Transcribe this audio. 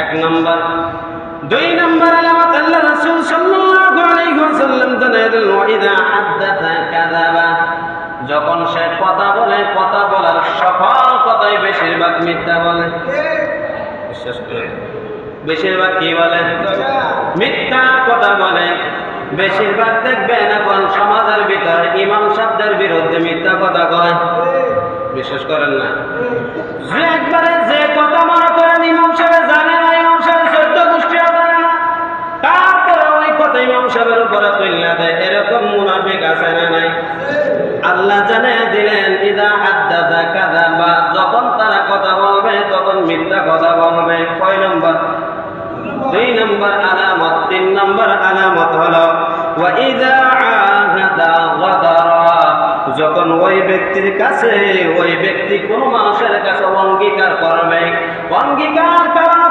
এক নম্বর। দুই নম্বর আলামত আল্লাহ রাসূল সাল্লাল্লাহু আলাইহি ওয়াসাল্লাম জানালেন ওয়াইদা হাদাসা কাযাবা, যখন সে কথা বলে কথা বলার সকল কথাই বেশিরভাগ মিথ্যা বলে। বিশ্বাস করেন বেশিরভাগ কি বলে? মিথ্যা কথা বলে। বেশিরভাগ দেখবেন এখন সমাজের ভিতরে ইমাম সাহেবদের বিরুদ্ধে মিথ্যা কথা কয়। বিশ্বাস করেন না? যে একবারে যে কথা মনে করেন ইমাম সাহেব জানে না, ইমাম সাহেব 14 গোষ্ঠীও জানে না, তারপরে ওই কথা ইমাম সাহেবের উপরে তুলনা দেয়, এরকম মুনাফিক আছে না নাই? আল্লাহ জানিয়ে দিলেন ইদা হাদাসা কাযাবা, যখন তারা কথা বলবে তখন মিথ্যা কথা বলবে। কয় নম্বর? দুই নম্বর আলামত। তিন নম্বর আলামত হলো ওয়া ইযা আহাদা গাদারা, যখন ওই ব্যক্তির কাছে ওই ব্যক্তি কোন মানুষের কাছে অঙ্গীকার করবে, অঙ্গীকার করার